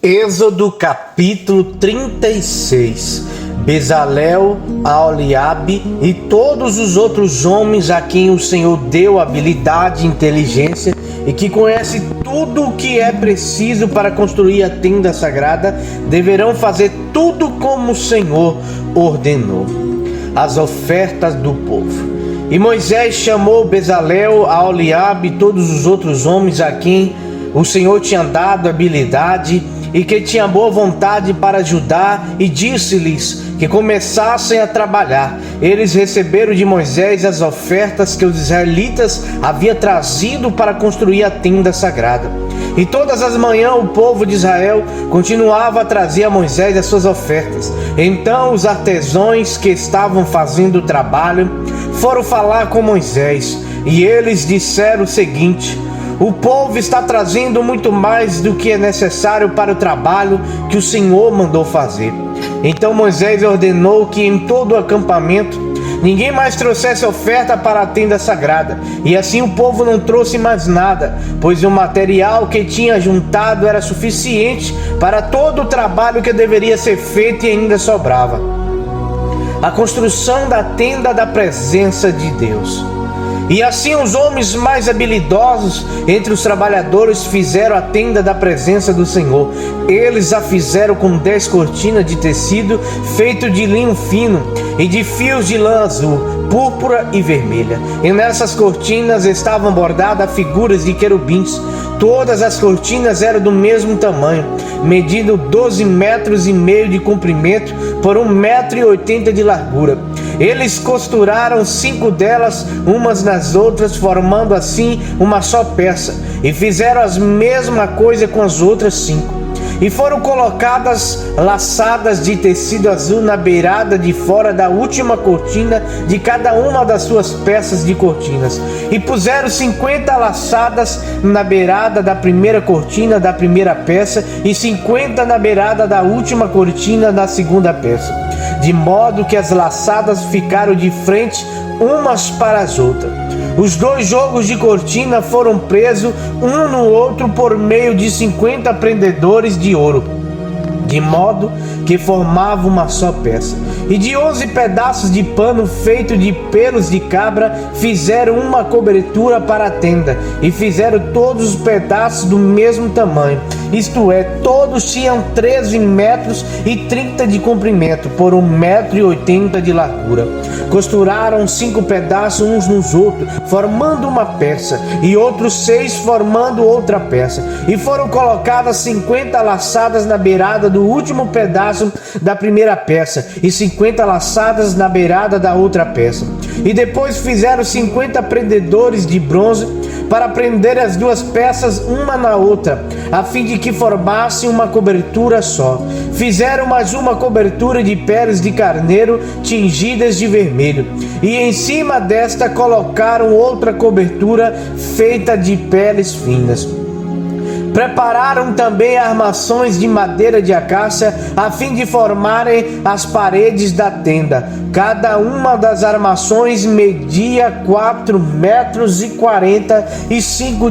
Êxodo capítulo 36. Bezalel, Aholiabe e todos os outros homens a quem o Senhor deu habilidade e inteligência e que conhece tudo o que é preciso para construir a tenda sagrada, deverão fazer tudo como o Senhor ordenou. As ofertas do povo. E Moisés chamou Bezalel, Aholiabe e todos os outros homens a quem o Senhor tinha dado habilidade e que tinha boa vontade para ajudar, e disse-lhes que começassem a trabalhar. Eles receberam de Moisés as ofertas que os israelitas haviam trazido para construir a tenda sagrada. E todas as manhãs o povo de Israel continuava a trazer a Moisés as suas ofertas. Então os artesãos que estavam fazendo o trabalho foram falar com Moisés, e eles disseram o seguinte: o povo está trazendo muito mais do que é necessário para o trabalho que o Senhor mandou fazer. Então Moisés ordenou que em todo o acampamento ninguém mais trouxesse oferta para a tenda sagrada. E assim o povo não trouxe mais nada, pois o material que tinha juntado era suficiente para todo o trabalho que deveria ser feito e ainda sobrava. A construção da tenda da presença de Deus. E assim os homens mais habilidosos entre os trabalhadores fizeram a tenda da presença do Senhor. Eles a fizeram com 10 cortinas de tecido feito de linho fino e de fios de lã azul, púrpura e vermelha. E nessas cortinas estavam bordadas figuras de querubins. Todas as cortinas eram do mesmo tamanho, medindo 12,5 metros de comprimento por 1,80 metros de largura. Eles costuraram 5 delas umas nas outras, formando assim uma só peça, e fizeram a mesma coisa com as outras 5. E foram colocadas laçadas de tecido azul na beirada de fora da última cortina de cada uma das suas peças de cortinas. E puseram 50 laçadas na beirada da primeira cortina da primeira peça e 50 na beirada da última cortina da segunda peça, de modo que as laçadas ficaram de frente umas para as outras. Os 2 jogos de cortina foram presos um no outro por meio de 50 prendedores de ouro, de modo que formava uma só peça. E de 11 pedaços de pano feito de pelos de cabra fizeram uma cobertura para a tenda, e fizeram todos os pedaços do mesmo tamanho, isto é, todos tinham 13,30 metros de comprimento por 1,80 metros de largura. Costuraram 5 pedaços uns nos outros, formando uma peça, e outros 6 formando outra peça. E foram colocadas 50 laçadas na beirada do último pedaço da primeira peça, e 50 laçadas na beirada da outra peça. E depois fizeram 50 prendedores de bronze para prender as 2 peças uma na outra, a fim de que formassem uma cobertura só. Fizeram mais uma cobertura de peles de carneiro tingidas de vermelho, e em cima desta colocaram outra cobertura feita de peles finas. Prepararam também armações de madeira de acácia, a fim de formarem as paredes da tenda. Cada uma das armações media 4,45 metros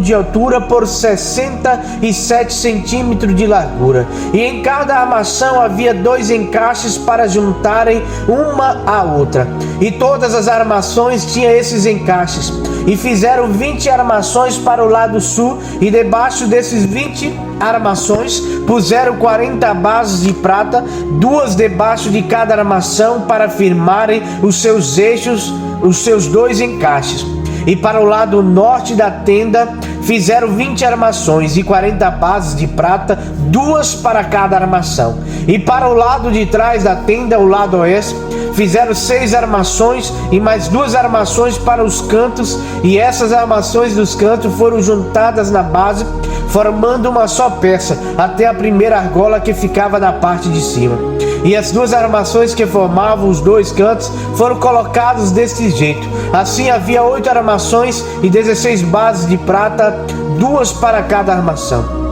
de altura por 67 centímetros de largura. E em cada armação havia 2 encaixes para juntarem uma à outra. E todas as armações tinham esses encaixes. E fizeram 20 armações para o lado sul, e debaixo desses 20 armações puseram 40 bases de prata, 2 debaixo de cada armação, para firmarem os seus eixos, os seus 2 encaixes. E para o lado norte da tenda fizeram 20 armações e 40 bases de prata, 2 para cada armação. E para o lado de trás da tenda, o lado oeste, fizeram 6 armações e mais 2 armações para os cantos, e essas armações dos cantos foram juntadas na base, formando uma só peça, até a primeira argola que ficava na parte de cima. E as 2 armações que formavam os 2 cantos foram colocadas desse jeito. Assim havia 8 armações e 16 bases de prata, 2 para cada armação.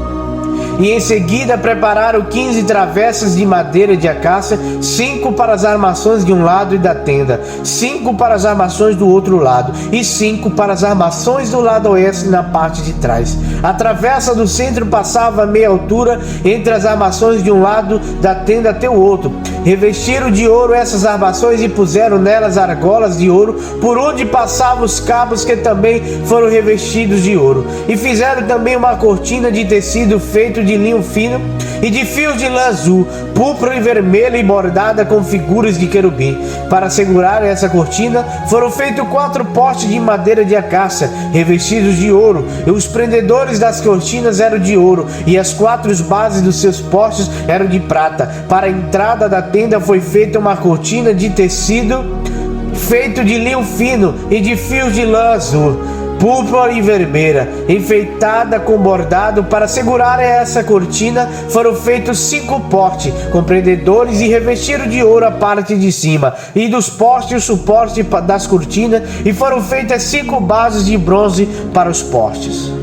E em seguida prepararam 15 travessas de madeira de acácia, 5 para as armações de um lado e da tenda, 5 para as armações do outro lado, e 5 para as armações do lado oeste na parte de trás. A travessa do centro passava a meia altura entre as armações de um lado da tenda até o outro. Revestiram de ouro essas armações e puseram nelas argolas de ouro, por onde passavam os cabos, que também foram revestidos de ouro. E fizeram também uma cortina de tecido feito de linho fino e de fios de lã azul, púrpura e vermelha, e bordada com figuras de querubim. Para segurar essa cortina foram feitos 4 postes de madeira de acácia, revestidos de ouro, e os prendedores das cortinas eram de ouro, e as 4 bases dos seus postes eram de prata. Para a entrada da tenda foi feita uma cortina de tecido feito de linho fino e de fios de lã azul, púrpura e vermelha, enfeitada com bordado. Para segurar essa cortina foram feitos 5 postes com prendedores, e revestiram de ouro a parte de cima e dos postes o suporte das cortinas, e foram feitas 5 bases de bronze para os postes.